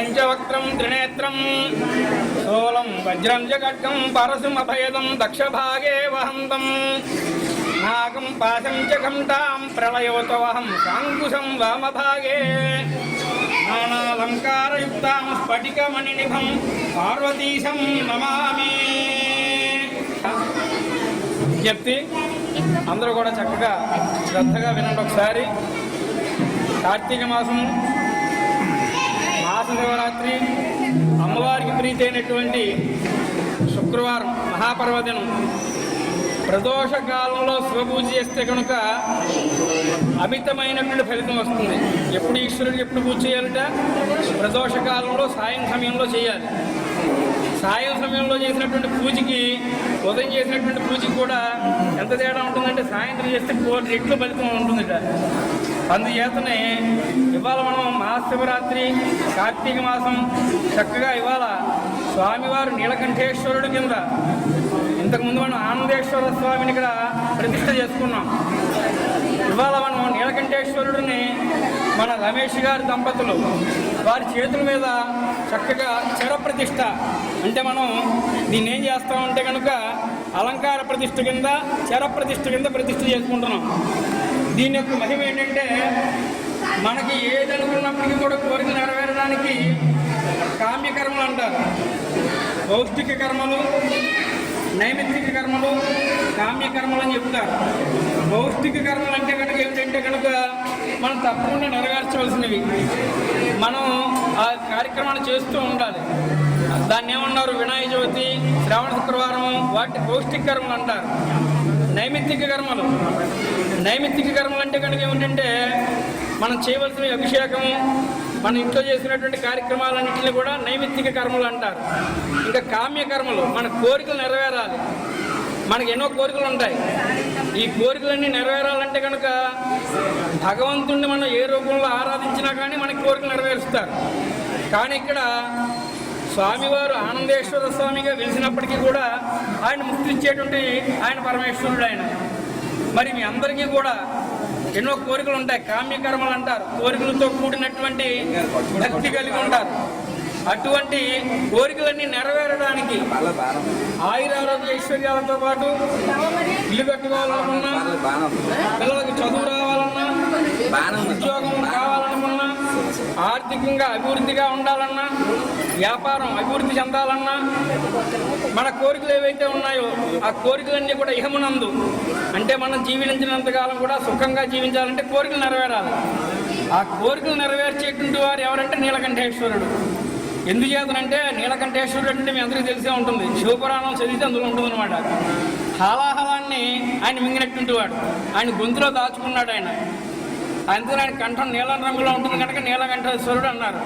పంచవక్త్రం త్రినేత్రం స్థూలం వజ్రం జగడ్గం పరశుమభయదం దక్షభాగే వహంతం నాగం పాశం చ ఘంటాం ప్రళయోతవహం సాంకుశం వామభాగే నానాలంకారయుక్తాం స్ఫటికమణినిభం పార్వతీశం నమామి. విజ్ఞప్తి, అందరూ కూడా చక్కగా శ్రద్ధగా వినండి ఒకసారి. కార్తీక మాసం మహాశివరాత్రి అమ్మవారికి ప్రీతి అయినటువంటి శుక్రవారం మహాపర్వదినం ప్రదోష కాలంలో శివపూజ చేస్తే కనుక అమితమైనటువంటి ఫలితం వస్తుంది. ఎప్పుడు ఈశ్వరుడికి ఎప్పుడు పూజ చేయాలట? ప్రదోష కాలంలో సాయం సమయంలో చేయాలి. సాయం సమయంలో చేసినటువంటి పూజకి ఉదయం చేసినటువంటి పూజకి కూడా ఎంత తేడా ఉంటుందంటే సాయంత్రం చేస్తే 4 రెట్లు ఫలితం ఉంటుందట. అందుచేతనే ఇవాళ మనం మహాశివరాత్రి కార్తీక మాసం చక్కగా ఇవాళ స్వామివారు నీలకంఠేశ్వరుడు కింద, ఇంతకుముందు మనం ఆనందేశ్వర స్వామిని ఇక్కడ ప్రతిష్ఠ చేసుకున్నాం. ఇవాళ మనం నీలకంఠేశ్వరుడిని మన రమేష్ గారి దంపతులు వారి చేతుల మీద చక్కగా చిరప్రతిష్ఠ, అంటే మనం దీన్ని ఏం చేస్తామంటే కనుక అలంకార ప్రతిష్ఠ కింద చిరప్రతిష్ఠ కింద ప్రతిష్ఠ చేసుకుంటున్నాం. దీని యొక్క మహిమ ఏంటంటే మనకి ఏదనుకున్నప్పటికీ కూడా కోరిక నెరవేరడానికి కామ్యకర్మలు అంటారు. భౌతిక కర్మలు, నైమిత్తిక కర్మలు, కామ్యకర్మలు అని చెప్తారు. భౌతిక కర్మలు అంటే కనుక ఏమిటంటే కనుక మనం తప్పకుండా నెరవేర్చవలసినవి, మనం ఆ కార్యక్రమాలు చేస్తూ ఉండాలి. దాన్ని ఏమన్నారు? వినాయక చవితి, శ్రావణ శుక్రవారం, వాటి భౌతిక కర్మలు అంటారు. నైమిత్తిక కర్మలు, నైమిత్తిక కర్మలు అంటే కనుక ఏమిటంటే మనం చేయవలసిన అభిషేకం, మన ఇంట్లో చేసినటువంటి కార్యక్రమాలన్నింటినీ కూడా నైమిత్తిక కర్మలు అంటారు. ఇంకా కామ్యకర్మలు, మన కోరికలు నెరవేరాలి. మనకి ఎన్నో కోరికలు ఉంటాయి. ఈ కోరికలన్నీ నెరవేరాలంటే కనుక భగవంతుడిని మనం ఏ రూపంలో ఆరాధించినా కానీ మనకి కోరికలు నెరవేరుస్తారు. కానీ ఇక్కడ స్వామివారు ఆనందేశ్వర స్వామిగా వెలిసినప్పటికీ కూడా ఆయన ముక్తి ఇచ్చేటువంటి ఆయన పరమేశ్వరుడు ఆయన. మరి మీ అందరికీ కూడా ఎన్నో కోరికలు ఉంటాయి, కామ్యకర్మలు అంటారు. కోరికలతో కూడినటువంటి భక్తి కలిగి ఉంటారు. అటువంటి కోరికలన్నీ నెరవేరడానికి ఆయురారోగ్య ఐశ్వర్యాలతో పాటు ఇల్లు కట్టుకోవాలనుకున్నా, పిల్లలకు చదువు రావాలన్నా, ఉద్యోగం కావాలనుకున్నా, ఆర్థికంగా అభివృద్ధిగా ఉండాలన్నా, వ్యాపారం అభివృద్ధి చెందాలన్నా, మన కోరికలు ఏవైతే ఉన్నాయో ఆ కోరికలన్నీ కూడా ఇహమునందు, అంటే మనం జీవించినంతకాలం కూడా సుఖంగా జీవించాలంటే కోరికలు నెరవేరాలి. ఆ కోరికలు నెరవేర్చేటువంటి వారు ఎవరంటే నీలకంఠేశ్వరుడు. ఎందుచేతనంటే నీలకంఠేశ్వరుడు అంటే మీ అందరికీ తెలిసే ఉంటుంది. శివపురాణం చదివితే అందులో ఉంటుందన్నమాట. హాలాహలాన్ని ఆయన మింగినటువంటి వాడు, ఆయన గొంతులో దాచుకున్నాడు ఆయన. అందుకని ఆయన కంఠం నీలం రంగులో ఉంటుంది కనుక నీలకంఠేశ్వరుడు అన్నారు.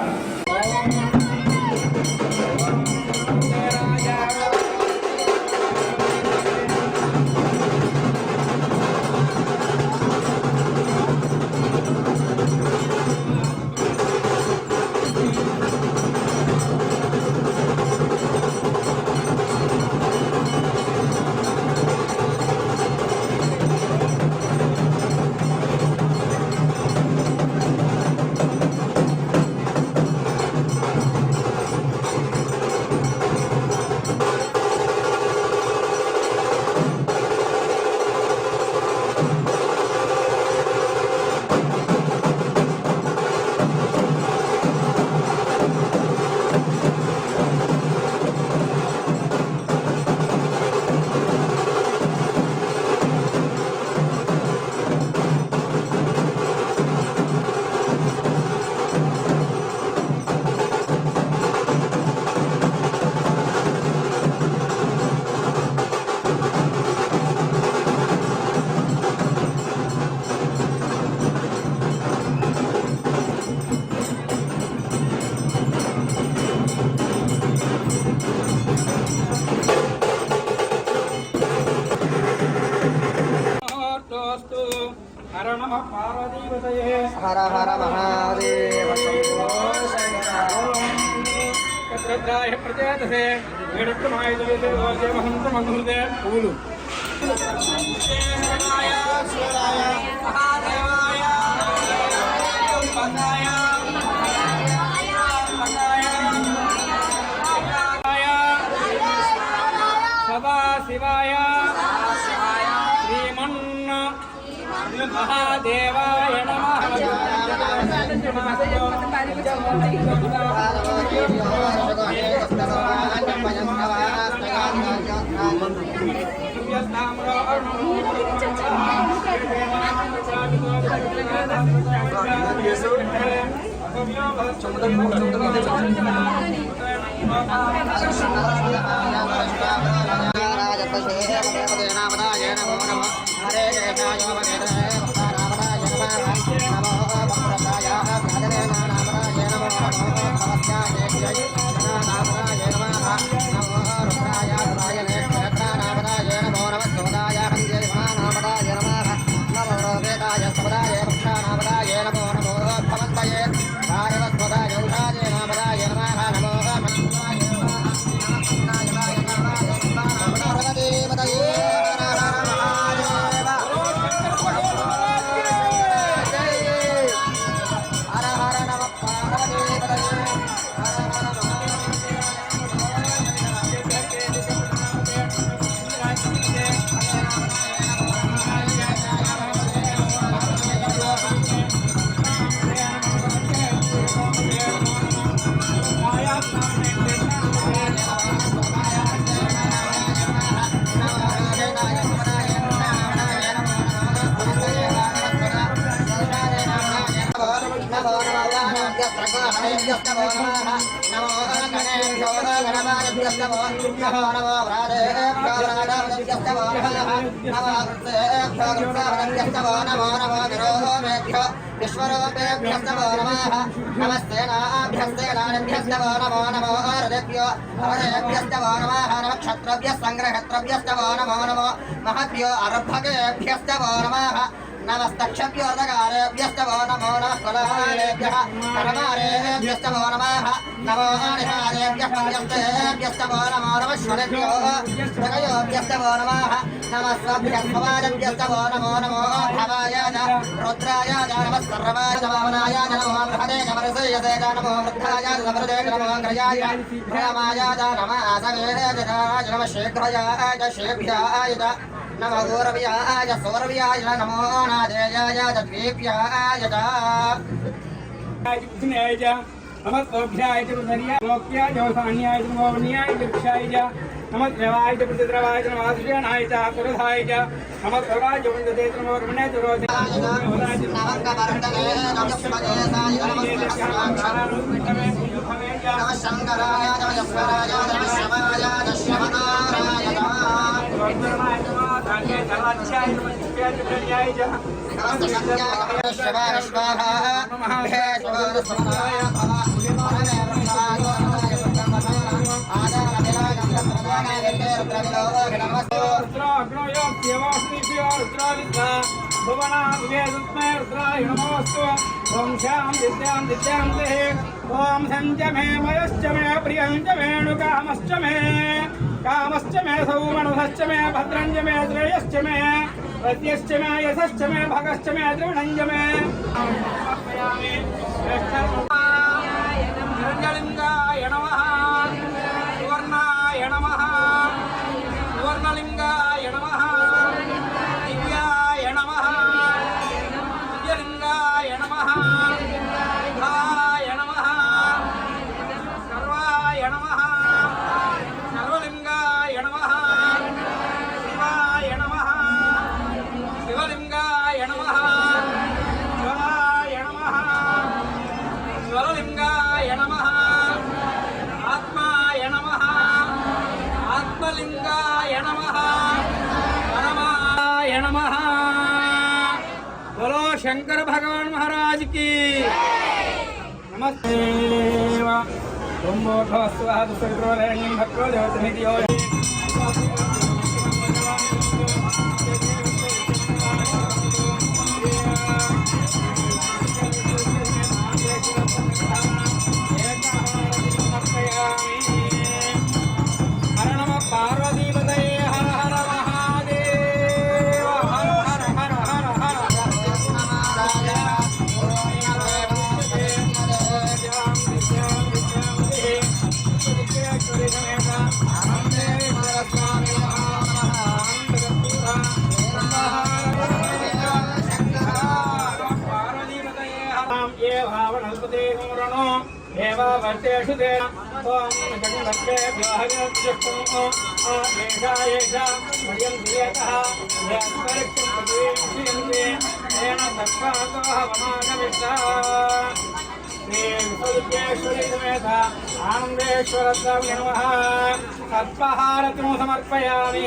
हर नमः पार्वतीपतये हर हर महादेव शंभो शंकर प्रचेतसे वेदमाय देवते महंत मंगलदे पूलु शिवाय महादेवाय महादेवाय नमः महद्भ्यो अर्भकेभ्यस्तवो नमः नमस्तक्षभ्योदकारेभ्यस्तवो नमो नमः कुलालेभ्यः परमारेभ्यस्तवो नमः नमो निहारेभ्यस्तवो नमो नमः श्वरेभ्यो भगयोभ्यस्तवो नमः नमः स्वभ्यस्ववादभ्यस्तवो नमो नमो भवाय रुद्राय नमः सर्वाय वामनाय नमो बृहदे नमरसयसे नमो वृद्धाय नमृदे नमो ग्रयाय भ्रमाय नमः आसवेदे नमः शीघ्रयाय शेभ्याय नमो गौरव्याय सौरव्याय नमो नादेयाय द्वीप्याय नमः सोभ्याय च मोक्ष्याय च सान्याय च मोहन्याय च वृक्षाय च नमः द्रवाय च प्रतिद्रवाय च नमः श्रेणाय च कुरधाय च नमः सर्वाय च वन्दते च नमः रमणे च रोधे नमः शंकराय नमः यस्वराय नमः शिवाय नमः शिवनाराय ओम संच मे मयश्च मे प्रियंच मे नुकामश्च मे कामश्च मे सौमनसश्च मे भद्रञ्च मे श्रेयश्च मे प्रत्यश्च मे यशश्च मे भगश्च मे द्रविणञ्च मे निरञ्जलिङ्गाय नमः सुवर्णाय नमः सुवर्णलिङ्गाय नमः दिव्याय नमः दिव्यलिङ्गाय नमः बोलो शंकर भगवान महाराज की नमस्ते ओम मोठो स्वाद सर्वरेण्यं भक्तो देवतमिति हर नमः पार्वती पतये हर हर महादेव हर हर हर हर हर स्वामी ये भावनल्पते मूरणो एवा वर्तेषु तेन ओम जगन्नाथेभ्यो हरिर्जुष्टो एषा मह्यं धियतः यत्परिक्षं प्रतीक्षन्ते तेन तत्पातो हवमानमिष्टः श्री समेत आनंदेश्वरस्वामी नमः सत्पहारतिं समर्पयामि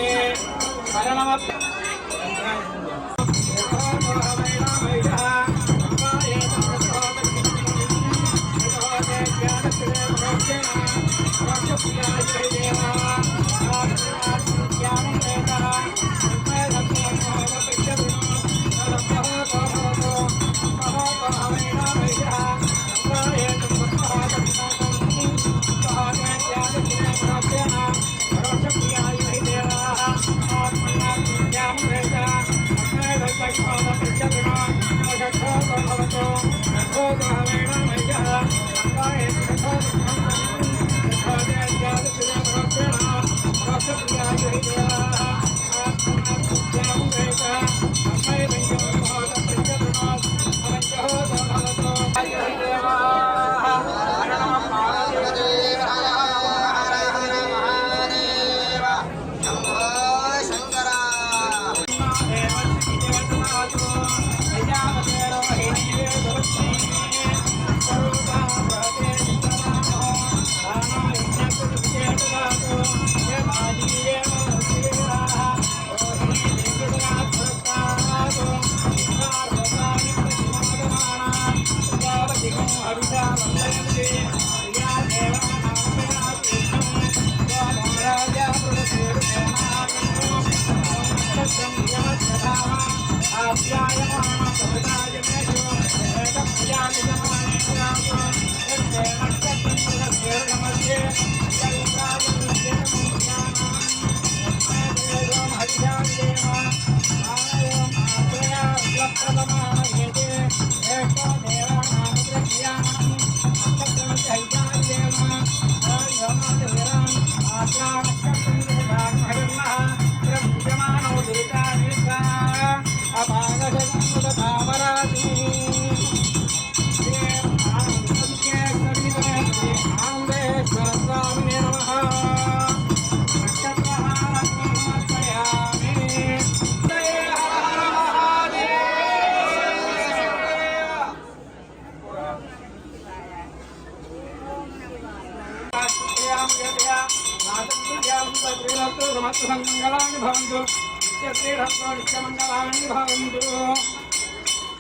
मंगलानि भवन्तु नित्यश्रीरत्ननित्यमङ्गलानि भवन्तु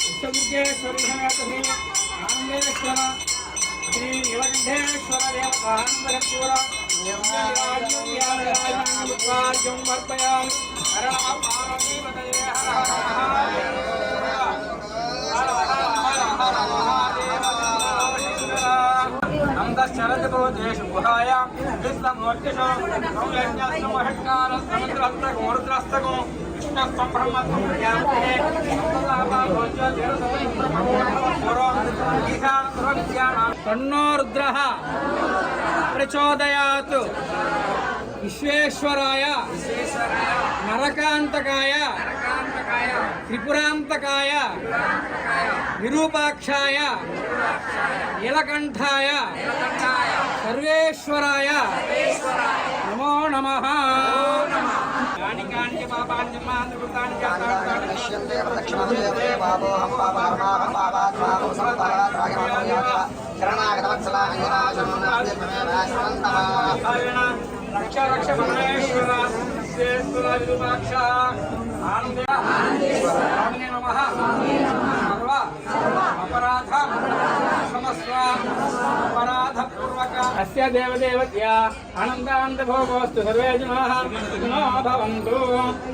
विश्वदुर्गेश्वरी समेत श्री आनन्देश्वर श्री नीलकण्ठेश्वर देवतानन्दकर्पूर राज्यं वर्पयामि हर नमः पार्वतीपतये शरदभवतेषु गुहायां विश्वमूर्तिषु सौयज्ञस्तमहत्कारस्तमुद्रस्तकमुद्रस्तको विष्णस्त्वं ब्रह्मत्वं ज्ञानते तन्नो रुद्रः प्रचोदयात् विश्वेश्वराय नरकान्तकाय त्रिपुरान्तकाय विरूपाक्षाय नीलकण्ठाय सर्वेश्वराय नमो नमः। कानि कानि पापानि जन्मानि कृतानि नश्यन्ते प्रदक्षिणदेवे पापोऽहं पापात्माहं पापात्माहं समर्पयामि शरणागतवत्सला अञ्जनाशरणं रक्ष रक्ष परमेश्वर विश्वेश्वर विरूपाक्ष आनंदे नमः सर्व अपराध क्षमस्व अपराध पूर्वक अस्य देवदेवत्या आनन्दान्त भोगोस्तु सर्वे जनाः सुखिनो भवन्तु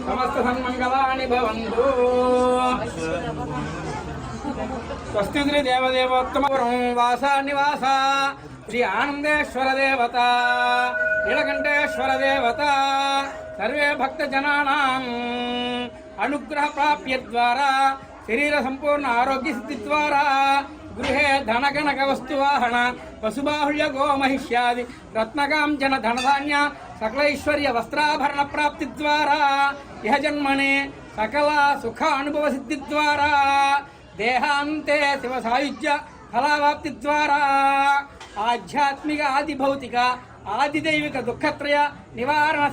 समस्त सन्मङ्गलानि भवन्तु। स्वस्ति श्री देवदेवोत्तमपुरं वासा निवास श्री आनंदेश्वर देवता नीलकंठेश्वर देवता सर्वे भक्तजनानाम् अनुग्रह प्राप्य द्वारा शरीर संपूर्ण आरोग्य सिद्धि द्वारा गृहे धनगणक वस्तुवाहन पशुबाहुल्य गोमहिष्यादि रत्नकांचन धनधान्य सकलैश्वर्य वस्त्राभरण प्राप्ति द्वारा यह जन्मने सकल सुख अनुभव सिद्धि द्वारा దేహాంతే శివ సాయుధ్య ఫలావాప్తి ద్వారా ఆధ్యాత్మిక ఆది భౌతిక ఆదిదైవిక దుఃఖత్రయ నివారణ